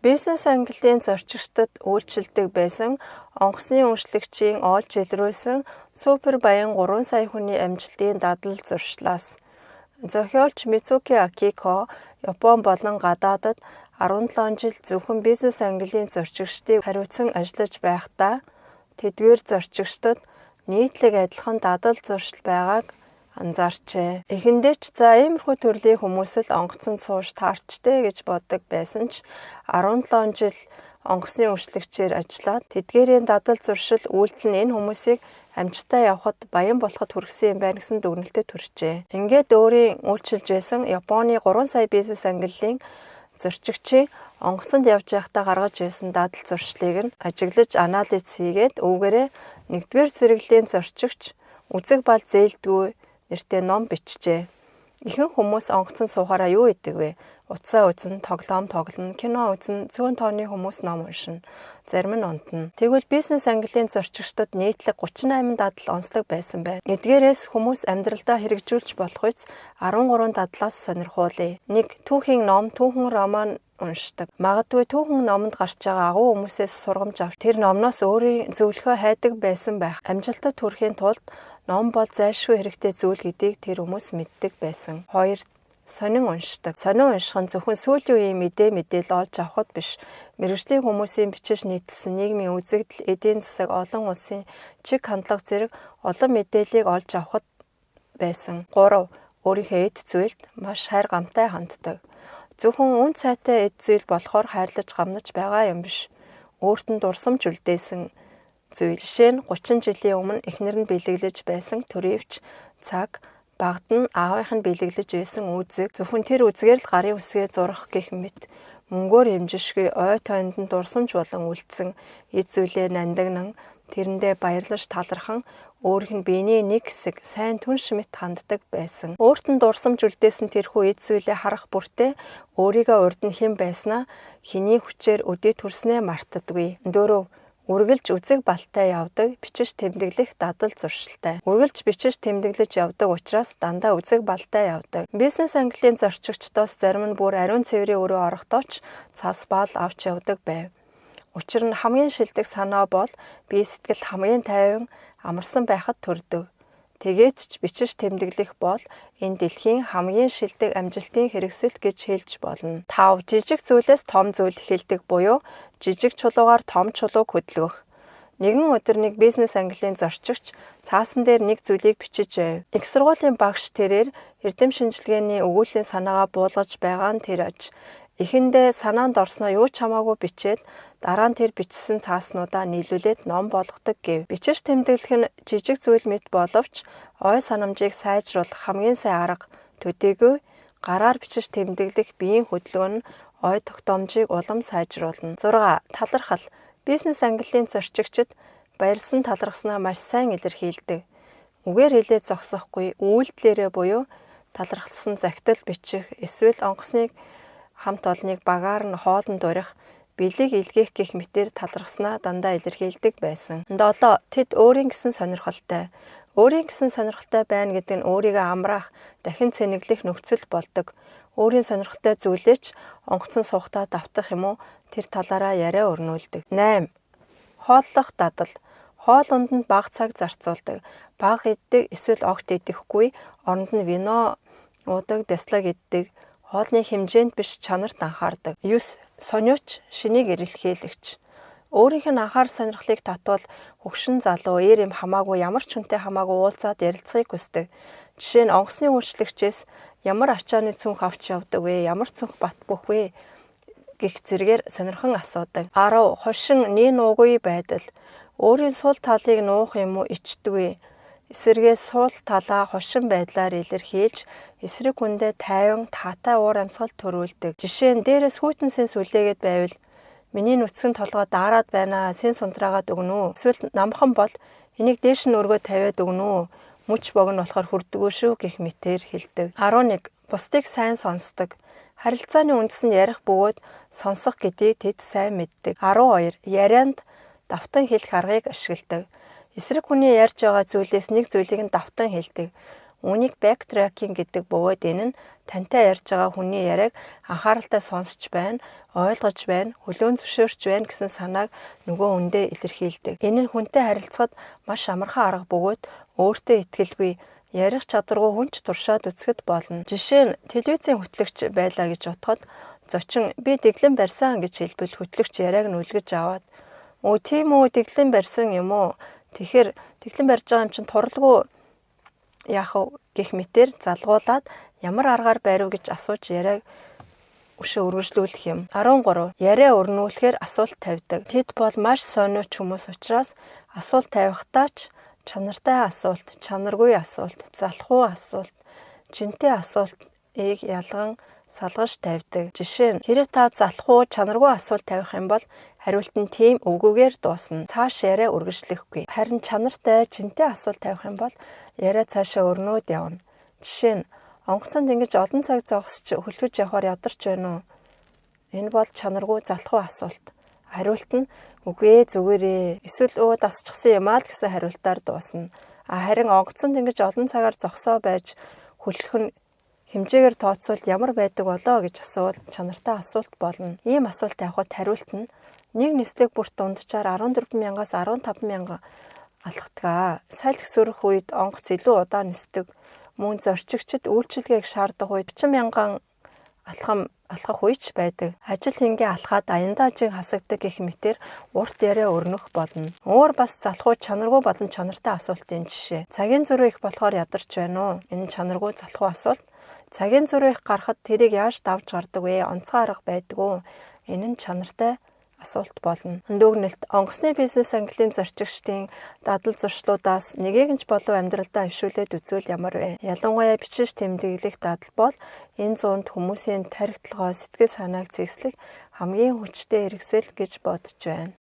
Бизнес ангиллын зорчигчдод үйлчилдэг байсан онгоцны үнэмшлэгчийн олж илрүүлсэн супер баян 3 сая хүний амжилтын дадал зуршлаас зохиолч Мицуки Акико Япон болон гадаадад 17 жил зөвхөн бизнес ангиллын зорчигчдыг хариуцсан ажиллаж байхдаа тэдгээр зорчигчдод нийтлэг адилхан дадал зуршил байгааг анзаарчээ. Эхэндээ ч за иймэрхүү төрлийн хүмүүс л онгоцонд сууж таарчтэй гэж боддог байсан ч 17 жил онгоцны үнэмшлэгчээр ажиллаад тэдгээрийн дадал зуршил үйлдэл нь энэ хүмүүсийг амжилтаа явахад баян болоход хүргэсэн юм байна гэсэн дүгнэлтэд хүрчээ. Ингээд өөрийн үйлчилж байсан Японы 3 сая бизнес ангиллын зорчигчийн онгоцонд явж байхдаа гаргаж байсан дадал зуршлыг нь ажиглаж анализ хийгээд үүгээрээ нэгдүгээр зэрэглэлийн зорчигч үзэг бал зээлдгүй нэртэй ном бичжээ. Ихэнх хүмүүс онгоцон суухаараа юу идэг вэ? Утсаа үзэн, тоглоом тоглоно, кино үзэн, цөөн тооны хүмүүс ном уншина. Зарим нь унтна. Тэгвэл бизнес ангиллын зорчигчдод нийтлэг 38 дадал онцлог байсан байна. Эдгээрээс хүмүүс амьдралдаа хэрэгжүүлж болох үс 13 дадлаас сонирхуулъя. 1. Түүхийн ном, түүхэн роман уншдаг. Магадгүй түүхэн номонд гарч байгаа агуу хүмүүсээс сургамж авч тэр номноос өөрийн зөвлөхөө хайдаг байсан байх. Амжилтад хүрэхийн тулд ном бол зайлшгүй хэрэгтэй зүйл гэдгийг тэр хүмүүс мэддэг байсан. 2. Сонин уншдаг. Сонин унших нь зөвхөн сүүлийн үеийн мэдээлэл олж авахд биш. Мэргэжлийн хүмүүсийн бичиж нийтэлсэн нийгмийн үзэгдэл, эдийн засаг, олон улсын чиг хандлага зэрэг олон мэдээллийг олж авахд байсан. 3. Өөрийнхөө эд зүйлд маш хайр гамтай ханддаг. Зөвхөн үн цайтай эд зүйл болохоор хайрлаж гамнаж байгаа юм биш. Өөрт нь дурсамж үлдээсэн зүйл. Жишээ нь 30 жилийн өмнө эхнэр нь бэлэглэж байсан төрөвч цаг багт нь аавынх нь бэлэглэж байсан үзэг зөвхөн тэр үзгээр л гарын үсгээ зурах гэх мэт мөнгөөр хэмжишгүй ой тойнд нь дурсамж болон үлдсэн эд зүйлээ нандагнан тэрэндээ баярлаж талархан өөрийнх нь биений нэг хэсэг сайн түнш мэт ханддаг байсан. Өөрт нь дурсамж үлдээсэн тэрхүү эд зүйлээ харах бүртээ өөрийгөө урд нь хэн байснаа хэний хүчээр өдөө төрснээ мартдаггүй. 4. Үргэлж үзэг балтай явдаг, бичиж тэмдэглэх дадал зуршилтай. Үргэлж бичиж тэмдэглэж явдаг учраас дандаа үзэг балтай явдаг. Бизнес ангиллын зорчигчдоос зарим нь бүр ариун цэврийн өрөө орохдооч цас баал авч явдаг байв. Учир нь хамгийн шилдэг санаа бол бие сэтгэл хамгийн тайван амарсан байхад төрдөг. Тэгээд ч бичиж тэмдэглэх бол энэ дэлхийн хамгийн шилдэг амжилтын хэрэгсэл гэж хэлж болно. 5. Жижиг зүйлээс том зүйл эхэлдэг буюу жижиг чулуугаар том чулууг хөдөлгөх. Нэгэн өдөр нэг бизнес ангиллын зорчигч цаасан дээр нэг зүйлийг бичиж байв. Их сургуулийн багш тэрээр эрдэм шинжилгээний өгүүллийн санаагаа буулгаж байгаа нь тэр аж. Эхэндээ санаанд орсноо юу ч хамаагүй бичээд дараа нь тэр бичсэн цааснуудаа нийлүүлээд ном болгодог гэв. Бичиж тэмдэглэх нь жижиг зүйл мэт боловч ой санамжийг сайжруулах хамгийн сайн арга төдийгүй гараар бичиж тэмдэглэх биеийн хөдөлгөөн нь ой тогтоомжийг улам сайжруулна. 6. Талархал. Бизнес ангиллын зорчигчид баярлсан талархснаа маш сайн илэрхийлдэг. Үгээр хэлээд зогсохгүй үйлдэлээрээ буюу талархсан загтал бичих эсвэл онгоцныг хамт олныг багаар нь хоолнд урих бэлэг илгээх гэх мэтээр талархснаа дандаа илэрхийлдэг байсан. 7. Тэд өөрийн гэсэн сонирхолтой. Өөрийн гэсэн сонирхолтой байна гэдэг нь өөрийгөө амраах, дахин цэнэглэх нөхцөл болдог. Өөрийн сонирхолтой зүйлээ ч онгоцон сухтаа давтах юм уу тэр талаараа яриа өрнүүлдэг. 8. Хооллох дадал. Хоол унданд бага цаг зарцуулдаг. Бага иддэг эсвэл огт идэхгүй, оронд нь вино уудаг, бяцлаг иддэг. Хоолны хэмжээнд биш чанарт анхаардаг. 9. Сониуч, шинийг эрэлхийлэгч. Өөрийнх нь анхаар сонирхлыг татвал хөгшин залуу, ээр эм хамаагүй ямар ч хүнтэй хамаагүй уулзаад ярилцахыг хүсдэг. Жишээ нь онгоцны үйлчлэгчээс ямар ачааны цүнх авч явдаг вэ? Ямар цүнх бат бөх вэ? Гэх зэргээр сонирхон асуудаг. 10. Хошин нин уугүй байдал. Өөрийн сул талыг нуух юм уу ичдэг вэ? Эсвэргээс суул талаа хошин байдлаар илэрхийлж эсрэг хүндээ тайван таатай уур амьсгал төрүүлдэг. Жишээ нь дээрээс хүйтэн сэнс үлээгээд байвал миний нүцгэн толгой даарад байна, сэнс унтраагаад өгнө үү? Эсвэл намхан бол энийг дээш нь өргөө тавиад өгнө үү? Мөч богн болохоор хүрдэггүй шүү гэх мэтээр хэлдэг. 11. Бусдыг сайн сонсдог. Харилцааны үндэс нь ярих бөгөөд сонсох гэдгийг тэд сайн мэддэг. 12. Ярианд давтан хэлэх аргыг ашигладаг. Эсрэг хүний ярьж байгаа зүйлээс нэг зүйлийг нь давтан хэлдэг. Үүнийг backtracking гэдэг бөгөөд энэ нь тантай ярьж байгаа хүний яриаг анхааралтай сонсч байна, ойлгож байна, хүлээн зөвшөөрч байна гэсэн санааг нөгөө хүндээ илэрхийлдэг. Энэ нь хүнтэй харилцахад маш амархан арга бөгөөд өөртөө итгэлгүй ярих чадваргүй хүн ч туршаад үзэхэд болно. Жишээ нь телевизийн хөтлөгч байлаа гэж бодоход зочин би дэглэн барьсан гэж хэлбэл хөтлөгч яриаг нь үлгэж аваад "Өө тийм үү, дэглэн барьсан юм уу? Тэгэхээр дэглэн барьж байгаа юм чинь туралгүй яах вэ?" гэх мэтээр залгуулад ямар аргаар барив гэж асууж яриаг өшөө үргэлжлүүлэх юм. 13. Яриа өрнүүлэхээр асуулт тавьдаг. Тэд бол маш сониуч хүмүүс учраас асуулт тавихтаа ч чанартай асуулт, чанаргүй асуулт, залхуу асуулт, жинтэй асуултыг ялган салгаж тавьдаг. Жишээ нь хэрэв та залхуу, чанаргүй асуулт тавих юм бол хариулт нь тийм үгүйгээр дуусна. Цааш яриа үргэлжлэхгүй. Харин чанартай, жинтэй асуулт тавих юм бол яриа цаашаа өрнөөд явна. Жишээ нь онгоцонд ингэж олон цаг зогсож хөлгөж явахаар ядарч байна уу? Энэ бол чанаргүй залхуу асуулт. Хариулт нь үгүй ээ, зүгээрээ. Эсвэл өө дасчихсан юм аа л гэсэн хариултаар дуусна. Харин онгоцонд ингэж олон цагаар зогсоо байж хөлөх нь хэмжээгээр тооцвол ямар байдаг болоо гэж асуувал чанартай асуулт болно. Ийм асуулт тавихад хариулт нь нэг нислэг бүрт дунджаар 14,000-аас 15,000 алхдаг. Салхи өсөрөх үед онгоц илүү удаан нисдэг. Мөн зорчигчид үйлчилгээг шаардах үед 30,000 алхах үеч байдаг. Ажил хингээ алхаад аяндажиг хасагдаг гэх мэтээр урт яриа өрнөх болно. Өөр бас залхуу чанаргүй болон чанартай асуултын жишээ. Цагийн зөрүү их болохоор ядарч байна уу? Энэ чанаргүй залхуу асуулт. Цагийн зөрүү их гарахад тэрийг яаж давж гардаг вэ? Онцгой арга байдаг уу? Энэ нь чанартай асуулт болно. Дүгнэлт онгоцны бизнес английн зорчигчдын дадал зуршлуудаас нэгийг нь ч болов амьдралдаа өвшүүлээд үзвэл ямар вэ? Ялангуяа бичиж тэмдэглэх дадал бол энэ зуунд хүмүүсийн тархи толгой, сэтгэл санааг зэгслэх хамгийн хүчтэй хэрэгсэл гэж бодож байна.